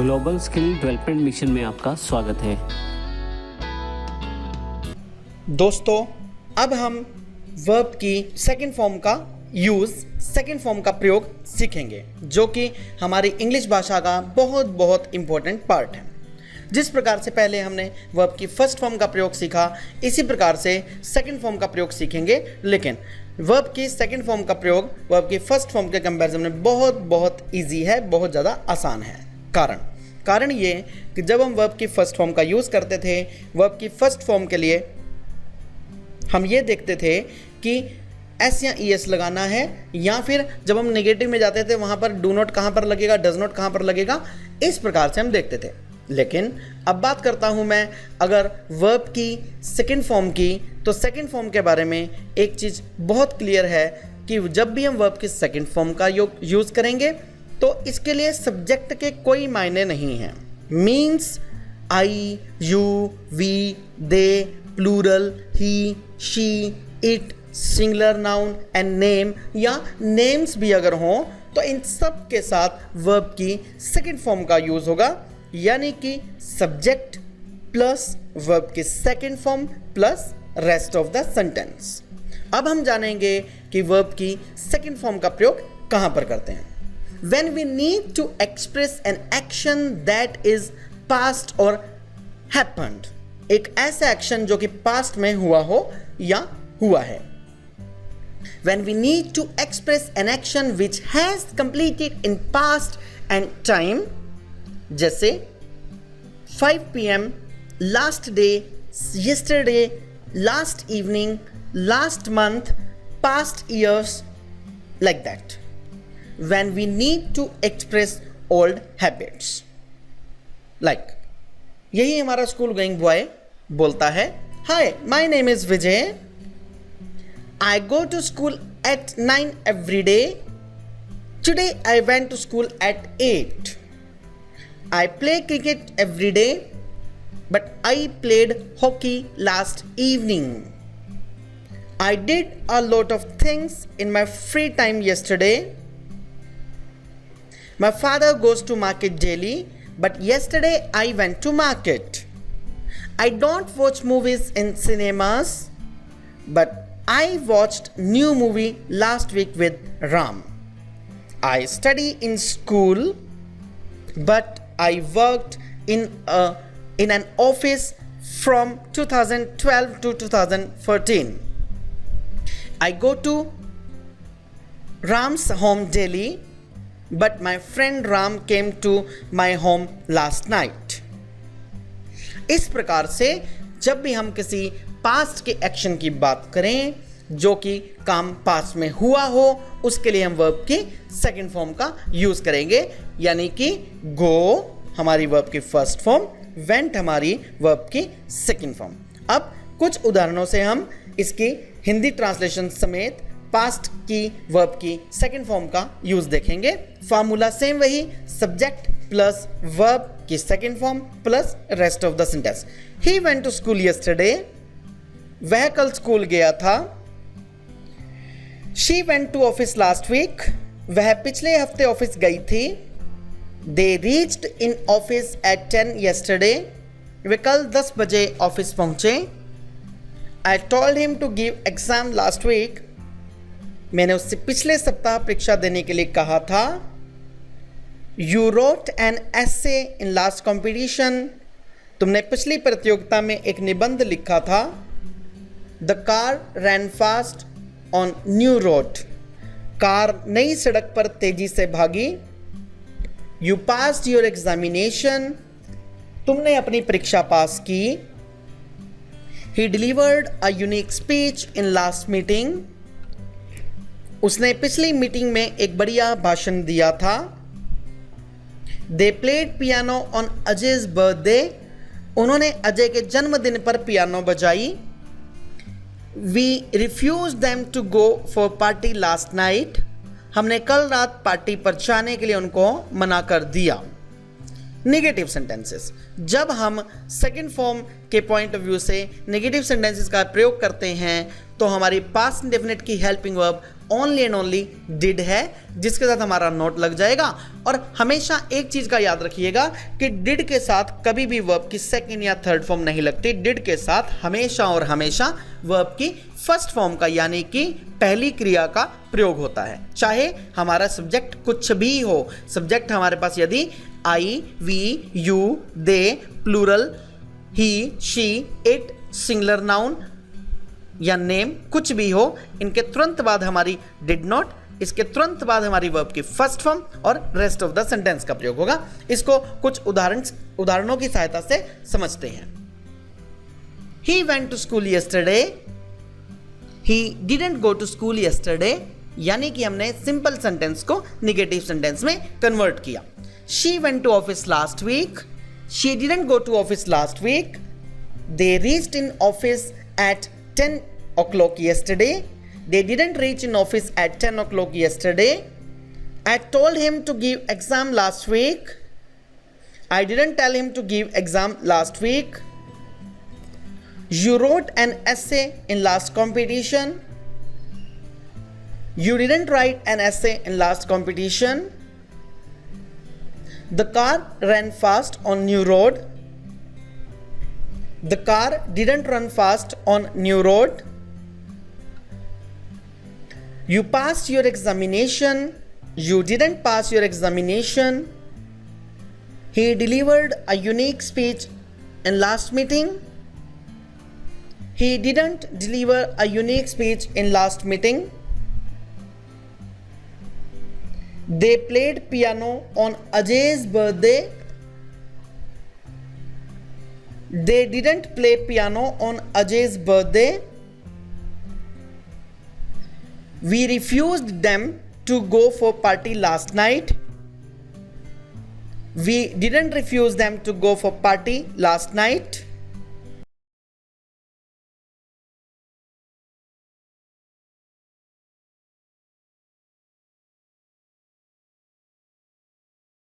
Global skill development mission में आपका स्वागत है। दोस्तों, अब हम वर्ब की सेकंड फॉर्म का सेकंड फॉर्म का प्रयोग सीखेंगे, जो कि हमारी इंग्लिश भाषा का बहुत इंपॉर्टेंट पार्ट है। जिस प्रकार से पहले हमने वर्ब की फर्स्ट फॉर्म का प्रयोग सीखा, इसी प्रकार से सेकंड फॉर्म का प्रयोग सीखेंगे। लेकिन वर्ब की सेकंड फॉर्म का प्रयोग वर्ब की फर्स्ट फॉर्म के कंपैरिजन में बहुत ईजी है, बहुत ज़्यादा आसान है। कारण ये कि जब हम वर्ब की फर्स्ट फॉर्म का यूज़ करते थे, वर्ब की फर्स्ट फॉर्म के लिए हम ये देखते थे कि एस या ई एस लगाना है, या फिर जब हम नेगेटिव में जाते थे वहाँ पर डू नॉट कहाँ पर लगेगा, डज नॉट कहाँ पर लगेगा, इस प्रकार से हम देखते थे। लेकिन अब बात करता हूँ मैं अगर वर्ब की सेकंड फॉर्म की, तो सेकंड फॉर्म के बारे में एक चीज़ बहुत क्लियर है कि जब भी हम वर्ब की सेकंड फॉर्म का यूज़ करेंगे तो इसके लिए सब्जेक्ट के कोई मायने नहीं हैं। Means I, you, we, they, plural, he, she, it, singular noun and name, या नेम्स भी अगर हों तो इन सब के साथ वर्ब की सेकंड फॉर्म का यूज़ होगा, यानी कि सब्जेक्ट प्लस वर्ब की second form plus rest of the sentence. अब हम जानेंगे कि वर्ब की सेकंड फॉर्म का प्रयोग कहाँ पर करते हैं। When we need to express an action that is past or happened, एक ऐसा एक्शन जो कि पास्ट में हुआ हो या हुआ है। When we need to express an action which has completed in past and time, जैसे 5 PM, last day, yesterday, last evening, last month, past years, like that. When we need to express old habits, like यही हमारा school going boy बोलता है, Hi, my name is Vijay. I go to school at 9 every day. Today I went to school at 8. I play cricket every day, but I played hockey last evening. I did a lot of things in my free time yesterday. My father goes to market daily, but yesterday I went to market. I don't watch movies in cinemas, but I watched new movie last week with Ram. I study in school, but I worked in an office from 2012 to 2014. I go to Ram's home daily, but my friend Ram came to my home last night. इस प्रकार से जब भी हम किसी past के action की बात करें जो कि काम पास्ट में हुआ हो, उसके लिए हम वर्ब की सेकंड फॉर्म का यूज करेंगे, यानी कि गो हमारी वर्ब की फर्स्ट फॉर्म, वेंट हमारी वर्ब की सेकंड फॉर्म। अब कुछ उदाहरणों से हम इसकी हिंदी ट्रांसलेशन समेत पास्ट की वर्ब की सेकंड फॉर्म का यूज देखेंगे। फार्मूला सेम वही, सब्जेक्ट प्लस वर्ब की second form plus rest of the sentence. He went to school yesterday, वह कल स्कूल गया था। She went to office last week, वह पिछले हफ्ते ऑफिस गई थी। They reached in office at 10 yesterday, वे कल 10 बजे ऑफिस पहुंचे। I told him to give exam last week, मैंने उससे पिछले सप्ताह परीक्षा देने के लिए कहा था। You wrote an essay in last competition, तुमने पिछली प्रतियोगिता में एक निबंध लिखा था। The car ran fast on new road, car नई सड़क पर तेजी से भागी। यू पास्ड योर एग्जामिनेशन, तुमने अपनी परीक्षा पास की। He delivered a unique speech in last meeting, उसने पिछली मीटिंग में एक बढ़िया भाषण दिया था। They played piano on Ajay's birthday, उन्होंने अजय के जन्मदिन पर पियानो बजाई। We refuse them to go for party last night, हमने कल रात पार्टी पर जाने के लिए उनको मना कर दिया। नेगेटिव सेंटेंसेस, जब हम सेकंड फॉर्म के पॉइंट ऑफ व्यू से नेगेटिव सेंटेंसेस का प्रयोग करते हैं तो हमारी पास्ट इंडेफिनिट की helping verb only and only did है जिसके साथ हमारा नोट लग जाएगा। और हमेशा एक चीज का याद रखिएगा कि डिड के साथ कभी भी वर्ब की सेकंड या थर्ड फॉर्म नहीं लगती। डिड के साथ हमेशा और हमेशा वर्ब की फर्स्ट फॉर्म का यानी कि पहली क्रिया का प्रयोग होता है, चाहे हमारा सब्जेक्ट कुछ भी हो। सब्जेक्ट हमारे पास यदि I, we, you, they, plural, he, she, it, singular noun या नेम कुछ भी हो, इनके तुरंत बाद हमारी डिड नॉट, इसके तुरंत बाद हमारी वर्ब की फर्स्ट फॉर्म और रेस्ट ऑफ द सेंटेंस का प्रयोग होगा। इसको कुछ उदाहरणों की सहायता से समझते हैं। He went to school yesterday. He didn't go to school yesterday. यानी कि हमने सिंपल सेंटेंस को निगेटिव सेंटेंस में कन्वर्ट किया। She went to office last week. She didn't go to office last week. They reached in office at 10 o'clock yesterday. They didn't reach in office at 10 o'clock yesterday. I told him to give exam last week. I didn't tell him to give exam last week. You wrote an essay in last competition. You didn't write an essay in last competition. The car ran fast on new road. The car didn't run fast on new road. You passed your examination. You didn't pass your examination. He delivered a unique speech in last meeting. He didn't deliver a unique speech in last meeting. They played piano on Ajay's birthday. They didn't play piano on Ajay's birthday. We refused them to go for party last night. We didn't refuse them to go for party last night.